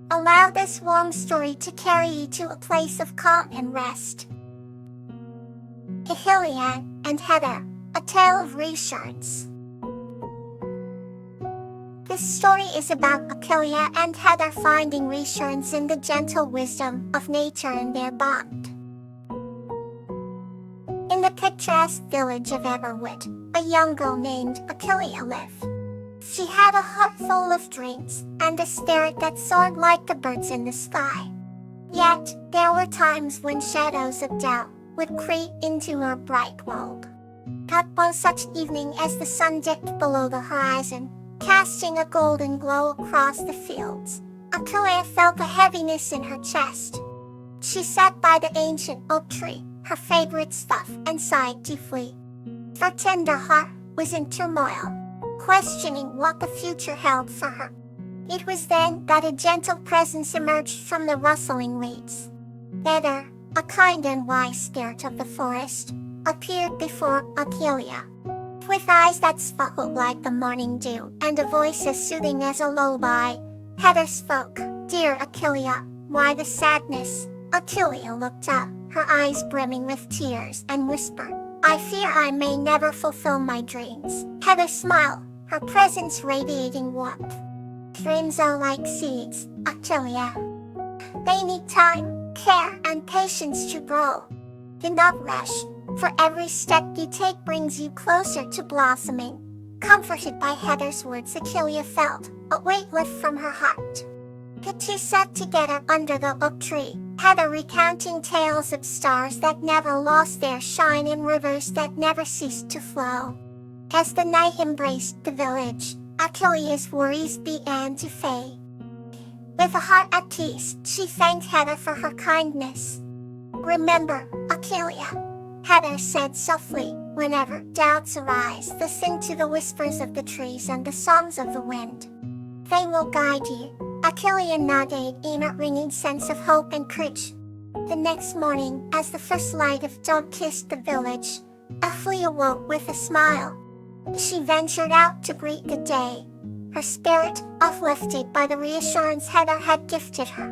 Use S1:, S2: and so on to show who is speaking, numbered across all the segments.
S1: Allow this warm story to carry you to a place of calm and rest. Akileia and Heather, a tale of reassurance. This story is about Akileia and Heather finding reassurance in the gentle wisdom of nature and their bond. In the picturesque village of Everwood, a young girl named Akileia lived. She had a heart full of dreams and a spirit that soared like the birds in the sky. Yet, there were times when shadows of doubt would creep into her bright world. But one such evening as the sun dipped below the horizon, casting a golden glow across the fields, Akileia felt a heaviness in her chest. She sat by the ancient oak tree, her favorite stuff, and sighed deeply. Her tender heart was in turmoil, questioning what the future held for her. It was then that a gentle presence emerged from the rustling leaves. Heather, a kind and wise spirit of the forest, appeared before Akileia. With eyes that sparkled like the morning dew and a voice as soothing as a lullaby, Heather spoke. "Dear Akileia, why the sadness?" Akileia looked up, her eyes brimming with tears, and whispered, "I fear I may never fulfill my dreams." Heather smiled, her presence radiating warmth. "Dreams are like seeds, Akileia. They need time, care, and patience to grow. Do not rush, for every step you take brings you closer to blossoming." Comforted by Heather's words, Akileia felt a weight lift from her heart. The two sat together under the oak tree, Heather recounting tales of stars that never lost their shine and rivers that never ceased to flow. As the night embraced the village, Akileia's worries began to fade. With a heart at peace, she thanked Heather for her kindness. "Remember, Akileia," Heather said softly, "whenever doubts arise, listen to the whispers of the trees and the songs of the wind. They will guide you." Akileia nodded in a ringing sense of hope and courage. The next morning, as the first light of dawn kissed the village, Akileia woke with a smile. She ventured out to greet the day, her spirit uplifted by the reassurance Heather had gifted her.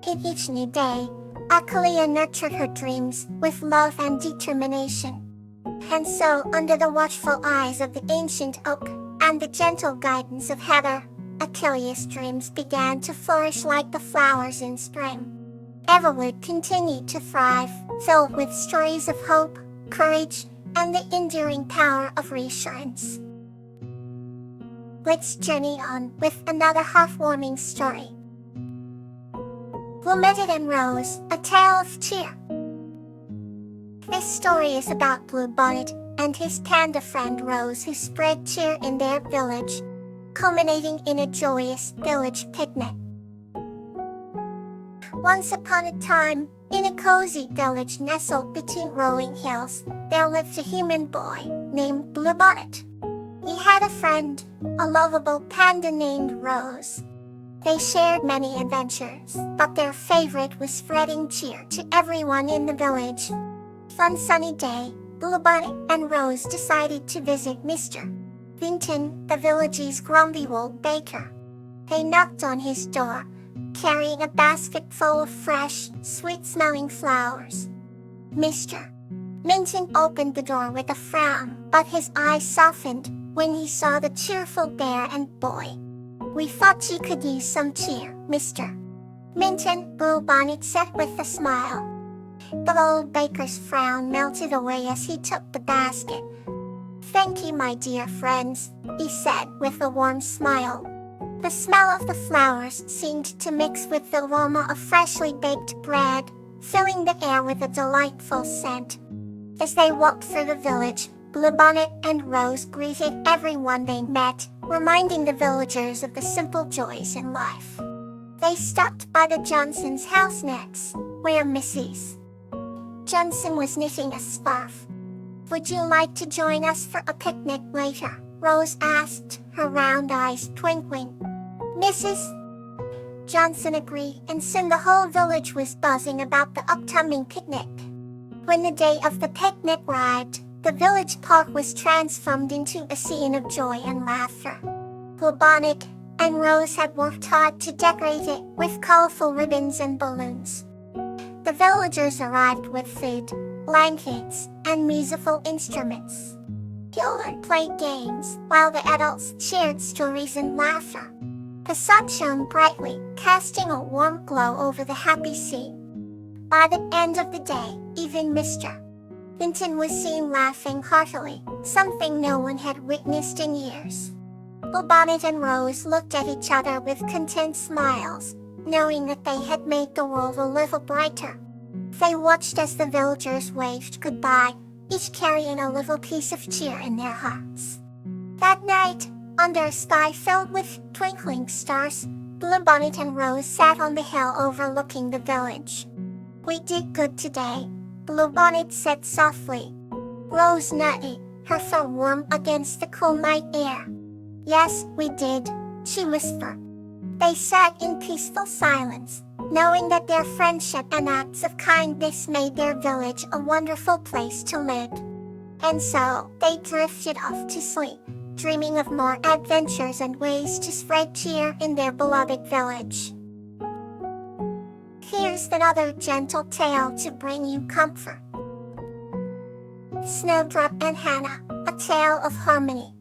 S1: In each new day, Akileia nurtured her dreams with love and determination. And so, under the watchful eyes of the ancient oak and the gentle guidance of Heather, Akileia's dreams began to flourish like the flowers in spring. Everwood continued to thrive, filled with stories of hope, courage, and the enduring power of reassurance. Let's journey on with another heartwarming story. Bluebonnet and Rose, a tale of cheer. This story is about Bluebonnet and his panda friend Rose, who spread cheer in their village, culminating in a joyous village picnic. Once upon a time, in a cozy village nestled between rolling hills, there lived a human boy named Bluebonnet. He had a friend, a lovable panda named Rose. They shared many adventures, but their favorite was spreading cheer to everyone in the village. One sunny day, Bluebonnet and Rose decided to visit Mr. Vinton, the village's grumpy old baker. They knocked on his door, carrying a basket full of fresh, sweet-smelling flowers. Mr. Minton opened the door with a frown, but his eyes softened when he saw the cheerful bear and boy. "We thought you could use some cheer, Mr. Minton," Bluebonnet said with a smile. The old baker's frown melted away as he took the basket. "Thank you, my dear friends," he said with a warm smile. The smell of the flowers seemed to mix with the aroma of freshly baked bread, filling the air with a delightful scent. As they walked through the village, Bluebonnet and Rose greeted everyone they met, reminding the villagers of the simple joys in life. They stopped by the Johnsons' house next, where Mrs. Johnson was knitting a scarf. "Would you like to join us for a picnic later?" Rose asked, her round eyes twinkling. Mrs. Johnson agreed, and soon the whole village was buzzing about the upcoming picnic. When the day of the picnic arrived, the village park was transformed into a scene of joy and laughter. Bluebonnet, and Rose had worked hard to decorate it with colorful ribbons and balloons. The villagers arrived with food, blankets, and musical instruments. Children played games, while the adults shared stories and laughter. The sun shone brightly, casting a warm glow over the happy scene. By the end of the day, even Mr. Vinton was seen laughing heartily, something no one had witnessed in years. Bluebonnet and Rose looked at each other with content smiles, knowing that they had made the world a little brighter. They watched as the villagers waved goodbye, each carrying a little piece of cheer in their hearts. That night, under a sky filled with twinkling stars, Bluebonnet and Rose sat on the hill overlooking the village. "We did good today," Bluebonnet said softly. Rose nodded, her fur warm against the cool night air. "Yes, we did," she whispered. They sat in peaceful silence, knowing that their friendship and acts of kindness made their village a wonderful place to live. And so, they drifted off to sleep, dreaming of more adventures and ways to spread cheer in their beloved village. Here's another gentle tale to bring you comfort. Snowdrop and Hannah, a tale of harmony.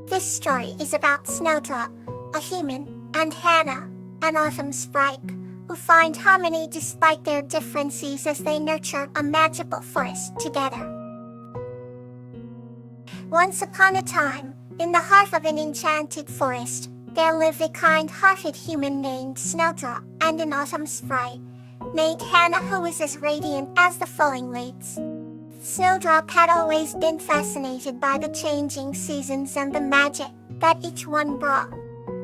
S1: This story is about Snowdrop, a human, and Hannah, an autumn sprite, who find harmony despite their differences as they nurture a magical forest together. Once upon a time, in the heart of an enchanted forest, there lived a kind-hearted human named Snowdrop and an autumn sprite named Hannah who was as radiant as the falling leaves. Snowdrop had always been fascinated by the changing seasons and the magic that each one brought.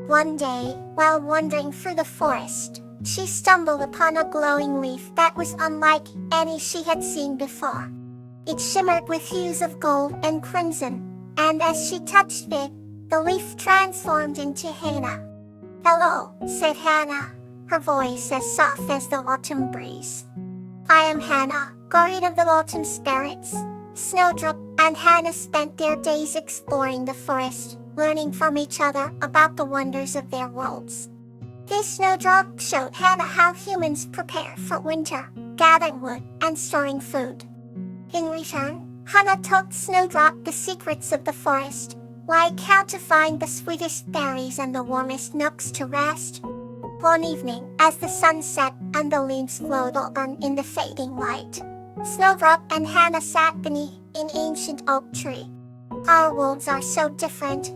S1: One day, while wandering through the forest, she stumbled upon a glowing leaf that was unlike any she had seen before. It shimmered with hues of gold and crimson, and as she touched it, the leaf transformed into Hannah. "Hello," said Hannah, her voice as soft as the autumn breeze. "I am Hannah, guardian of the autumn spirits." Snowdrop and Hannah spent their days exploring the forest, learning from each other about the wonders of their worlds. This Snowdrop showed Hannah how humans prepare for winter, gathering wood and storing food. In return, Hannah taught Snowdrop the secrets of the forest, like how to find the sweetest berries and the warmest nooks to rest. One evening, as the sun set and the leaves glowed on in the fading light, Snowdrop and Hannah sat beneath an ancient oak tree. "Our worlds are so different,"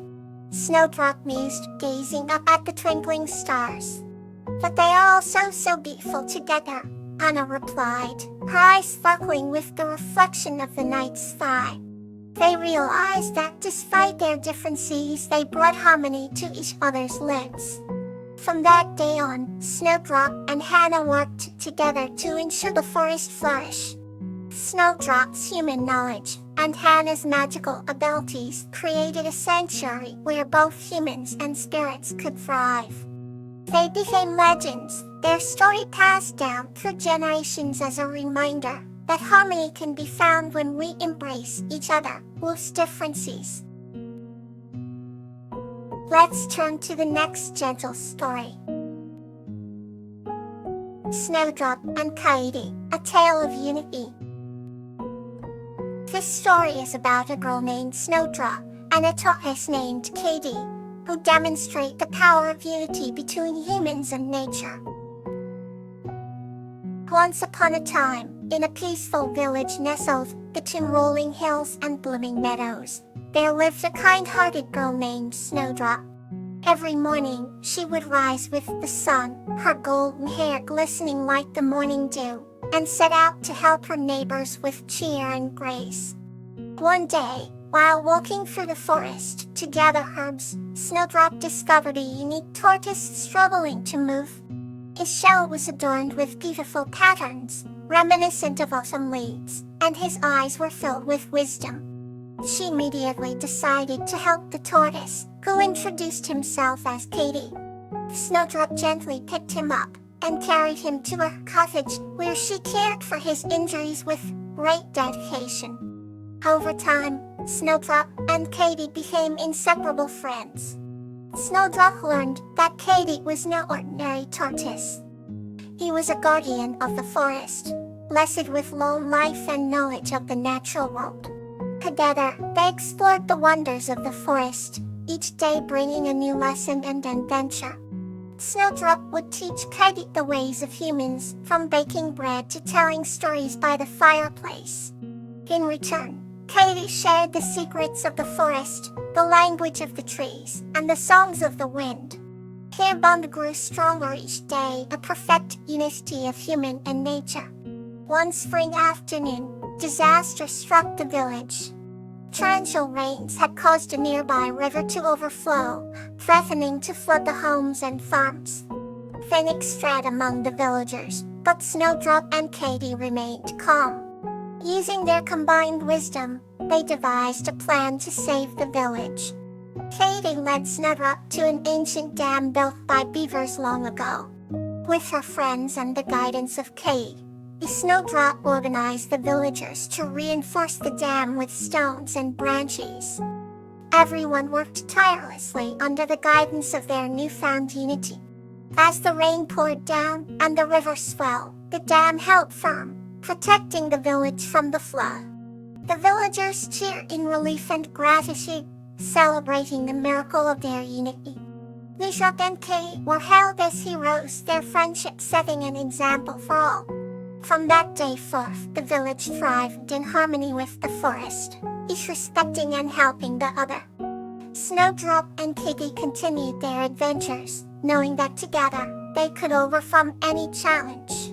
S1: Snowdrop mused, gazing up at the twinkling stars. "But they are also so beautiful together," Hannah replied, her eyes sparkling with the reflection of the night sky. They realized that despite their differences, they brought harmony to each other's lives. From that day on, Snowdrop and Hannah worked together to ensure the forest flourished. Snowdrop's human knowledge and Hannah's magical abilities created a sanctuary where both humans and spirits could thrive. They became legends, their story passed down through generations as a reminder that harmony can be found when we embrace each other's differences. Let's turn to the next gentle story. Snowdrop and Katie, a tale of unity. This story is about a girl named Snowdrop and a tortoise named Katie, who demonstrate the power of unity between humans and nature. Once upon a time, in a peaceful village nestled between rolling hills and blooming meadows, there lived a kind-hearted girl named Snowdrop. Every morning, she would rise with the sun, her golden hair glistening like the morning dew, and set out to help her neighbors with cheer and grace. One day, while walking through the forest to gather herbs, Snowdrop discovered a unique tortoise struggling to move. His shell was adorned with beautiful patterns, reminiscent of autumn leaves, and his eyes were filled with wisdom. She immediately decided to help the tortoise, who introduced himself as Katie. Snowdrop gently picked him up and carried him to her cottage, where she cared for his injuries with great dedication. Over time, Snowdrop and Katie became inseparable friends. Snowdrop learned that Katy was no ordinary tortoise. He was a guardian of the forest, blessed with long life and knowledge of the natural world. Together, they explored the wonders of the forest, each day bringing a new lesson and adventure. Snowdrop would teach Katy the ways of humans, from baking bread to telling stories by the fireplace. In return, Katy shared the secrets of the forest, the language of the trees, and the songs of the wind. Their bond grew stronger each day, a perfect unity of human and nature. One spring afternoon, disaster struck the village. Torrential rains had caused a nearby river to overflow, threatening to flood the homes and farms. Panic spread among the villagers, but Snowdrop and Katy remained calm. Using their combined wisdom, they devised a plan to save the village. Katy led Snowdrop to an ancient dam built by beavers long ago. With her friends and the guidance of Katy, Snowdrop organized the villagers to reinforce the dam with stones and branches. Everyone worked tirelessly under the guidance of their newfound unity. As the rain poured down and the river swelled, the dam held firm, protecting the village from the flood. The villagers cheered in relief and gratitude, celebrating the miracle of their unity. Snowdrop and Katy were hailed as heroes, their friendship setting an example for all. From that day forth, the village thrived in harmony with the forest, each respecting and helping the other. Snowdrop and Katy continued their adventures, knowing that together they could overcome any challenge.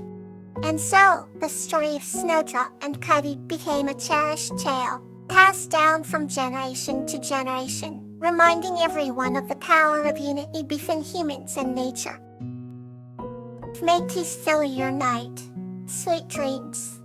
S1: And so, the story of Snowdrop and Katy became a cherished tale, passed down from generation to generation, reminding everyone of the power of unity between humans and nature. May peace fill your night. Sweet dreams.